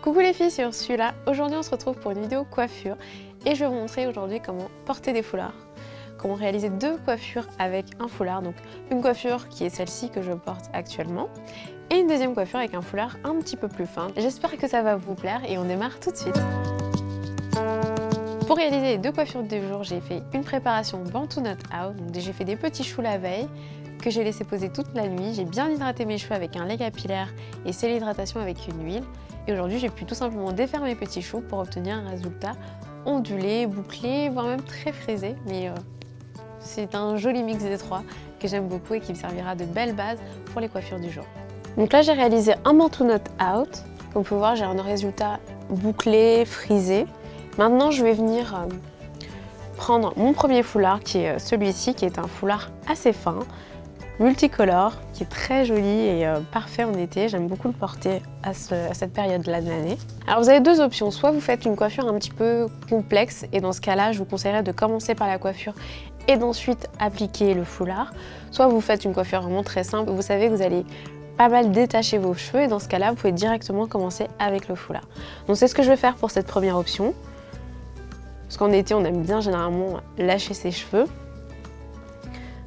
Coucou les filles, c'est Ursula. Aujourd'hui on se retrouve pour une vidéo coiffure et je vais vous montrer aujourd'hui comment porter des foulards, comment réaliser deux coiffures avec un foulard. Donc une coiffure qui est celle-ci que je porte actuellement et une deuxième coiffure avec un foulard un petit peu plus fin. J'espère que ça va vous plaire et on démarre tout de suite. Pour réaliser les deux coiffures du jour, j'ai fait une préparation Bantu Not Out. Donc j'ai fait des petits choux la veille que j'ai laissé poser toute la nuit. J'ai bien hydraté mes cheveux avec un lait capillaire et scellé l'hydratation avec une huile. Et aujourd'hui, j'ai pu tout simplement défaire mes petits choux pour obtenir un résultat ondulé, bouclé, voire même très frisé. Mais c'est un joli mix des trois que j'aime beaucoup et qui me servira de belle base pour les coiffures du jour. Donc là, j'ai réalisé un Bantu Not Out. Comme vous pouvez voir, j'ai un résultat bouclé, frisé. Maintenant, je vais venir prendre mon premier foulard qui est celui-ci, qui est un foulard assez fin, multicolore, qui est très joli et parfait en été. J'aime beaucoup le porter à cette période-là de l'année. Alors vous avez deux options, soit vous faites une coiffure un petit peu complexe et dans ce cas-là, je vous conseillerais de commencer par la coiffure et d'ensuite appliquer le foulard, soit vous faites une coiffure vraiment très simple, vous savez que vous allez pas mal détacher vos cheveux et dans ce cas-là, vous pouvez directement commencer avec le foulard. Donc c'est ce que je vais faire pour cette première option. Parce qu'en été, on aime bien généralement lâcher ses cheveux.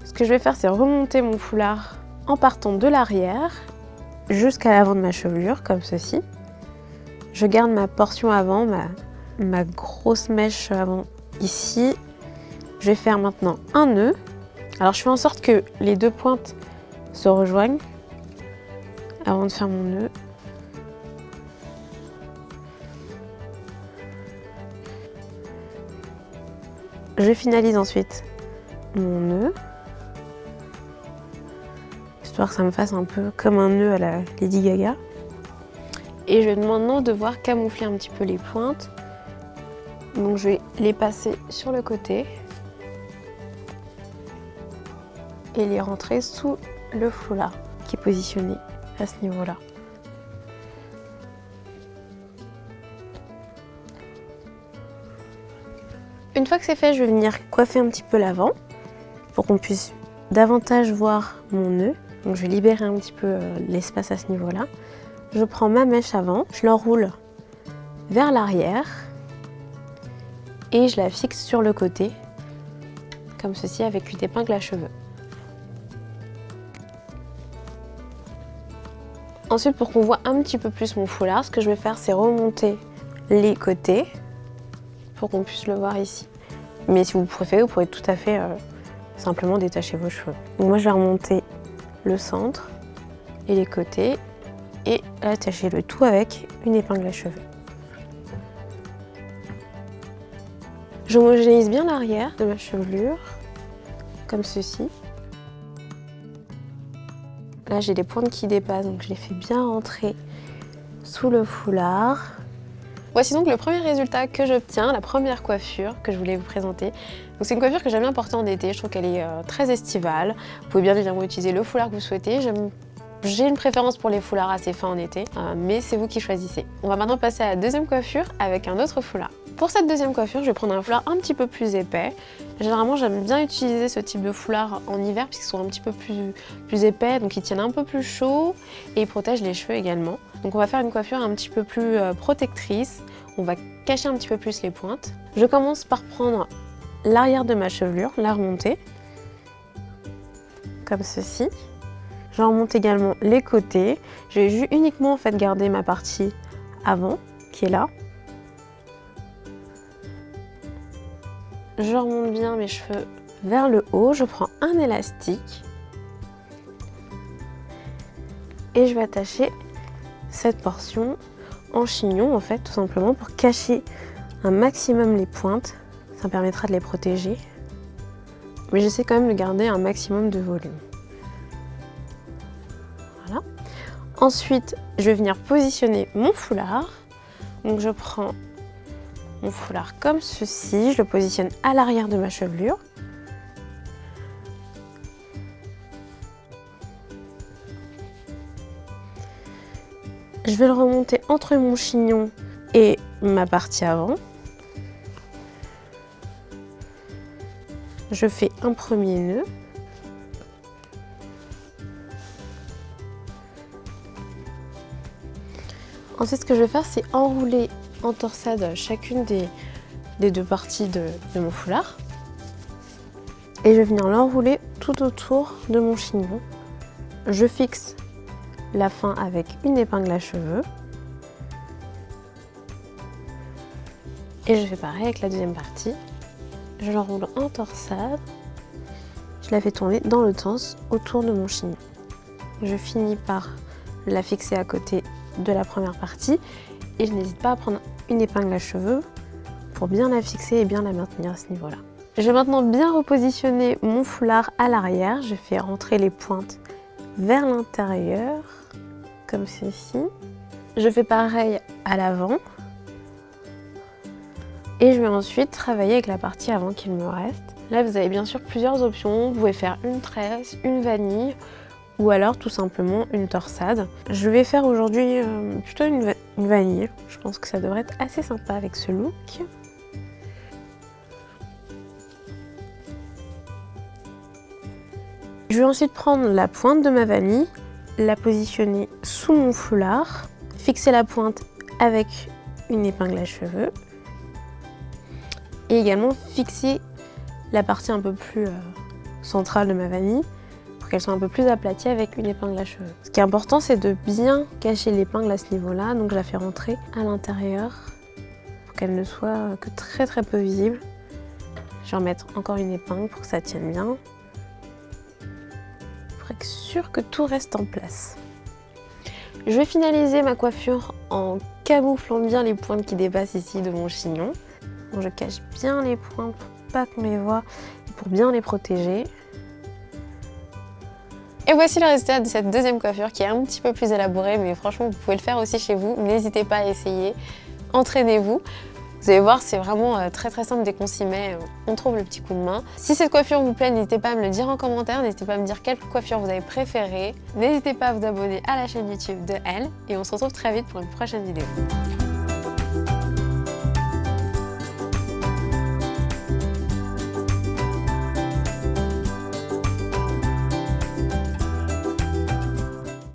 Ce que je vais faire, c'est remonter mon foulard en partant de l'arrière jusqu'à l'avant de ma chevelure, comme ceci. Je garde ma portion avant, ma grosse mèche avant ici. Je vais faire maintenant un nœud. Alors je fais en sorte que les deux pointes se rejoignent avant de faire mon nœud. Je finalise ensuite mon nœud, histoire que ça me fasse un peu comme un nœud à la Lady Gaga. Et je vais maintenant devoir camoufler un petit peu les pointes. Donc je vais les passer sur le côté et les rentrer sous le foulard qui est positionné à ce niveau-là. Une fois que c'est fait, je vais venir coiffer un petit peu l'avant pour qu'on puisse davantage voir mon nœud. Donc je vais libérer un petit peu l'espace à ce niveau-là. Je prends ma mèche avant, je l'enroule vers l'arrière et je la fixe sur le côté, comme ceci avec une épingle à cheveux. Ensuite, pour qu'on voit un petit peu plus mon foulard, ce que je vais faire, c'est remonter les côtés pour qu'on puisse le voir ici. Mais si vous préférez, vous pourrez tout à fait simplement détacher vos cheveux. Donc moi je vais remonter le centre et les côtés et attacher le tout avec une épingle à cheveux. J'homogénéise bien l'arrière de ma chevelure, comme ceci. Là j'ai des pointes qui dépassent, donc je les fais bien rentrer sous le foulard. Voici donc le premier résultat que j'obtiens, la première coiffure que je voulais vous présenter. C'est une coiffure que j'aime bien porter en été, je trouve qu'elle est très estivale. Vous pouvez bien évidemment utiliser le foulard que vous souhaitez. J'ai une préférence pour les foulards assez fins en été, mais c'est vous qui choisissez. On va maintenant passer à la deuxième coiffure avec un autre foulard. Pour cette deuxième coiffure, je vais prendre un foulard un petit peu plus épais. Généralement, j'aime bien utiliser ce type de foulard en hiver puisqu'ils sont un petit peu plus épais, donc ils tiennent un peu plus chaud et ils protègent les cheveux également. Donc on va faire une coiffure un petit peu plus protectrice. On va cacher un petit peu plus les pointes. Je commence par prendre l'arrière de ma chevelure, la remonter, comme ceci. Je remonte également les côtés. Je vais uniquement en fait garder ma partie avant, qui est là. Je remonte bien mes cheveux vers le haut. Je prends un élastique et je vais attacher cette portion en chignon en fait, tout simplement pour cacher un maximum les pointes. Ça me permettra de les protéger. Mais j'essaie quand même de garder un maximum de volume. Voilà. Ensuite, je vais venir positionner mon foulard. Donc je prends mon foulard comme ceci, je le positionne à l'arrière de ma chevelure. Je vais le remonter entre mon chignon et ma partie avant. Je fais un premier nœud. Ensuite, ce que je vais faire, c'est enrouler en torsade chacune des deux parties de mon foulard. Et je vais venir l'enrouler tout autour de mon chignon. Je fixe la fin avec une épingle à cheveux. Et je fais pareil avec la deuxième partie. Je l'enroule en torsade. Je la fais tourner dans le sens autour de mon chignon. Je finis par la fixer à côté de la première partie et je n'hésite pas à prendre une épingle à cheveux pour bien la fixer et bien la maintenir à ce niveau-là. Je vais maintenant bien repositionner mon foulard à l'arrière. Je fais rentrer les pointes vers l'intérieur, comme ceci. Je fais pareil à l'avant. Et je vais ensuite travailler avec la partie avant qu'il me reste. Là, vous avez bien sûr plusieurs options. Vous pouvez faire une tresse, une vanille ou alors tout simplement une torsade. Je vais faire aujourd'hui plutôt une vanille. Je pense que ça devrait être assez sympa avec ce look. Je vais ensuite prendre la pointe de ma vanille, la positionner sous mon foulard, fixer la pointe avec une épingle à cheveux et également fixer la partie un peu plus centrale de ma vanille pour qu'elle soit un peu plus aplatie avec une épingle à cheveux. Ce qui est important, c'est de bien cacher l'épingle à ce niveau-là, donc je la fais rentrer à l'intérieur pour qu'elle ne soit que très peu visible. Je vais remettre encore une épingle pour que ça tienne bien. Pour être sûr que tout reste en place. Je vais finaliser ma coiffure en camouflant bien les pointes qui dépassent ici de mon chignon. Donc je cache bien les pointes pour pas qu'on les voit et pour bien les protéger. Et voici le résultat de cette deuxième coiffure qui est un petit peu plus élaborée, mais franchement vous pouvez le faire aussi chez vous. N'hésitez pas à essayer, entraînez-vous. Vous allez voir, c'est vraiment très simple dès qu'on s'y met, on trouve le petit coup de main. Si cette coiffure vous plaît, n'hésitez pas à me le dire en commentaire, n'hésitez pas à me dire quelle coiffure vous avez préférée. N'hésitez pas à vous abonner à la chaîne YouTube de Elle et on se retrouve très vite pour une prochaine vidéo.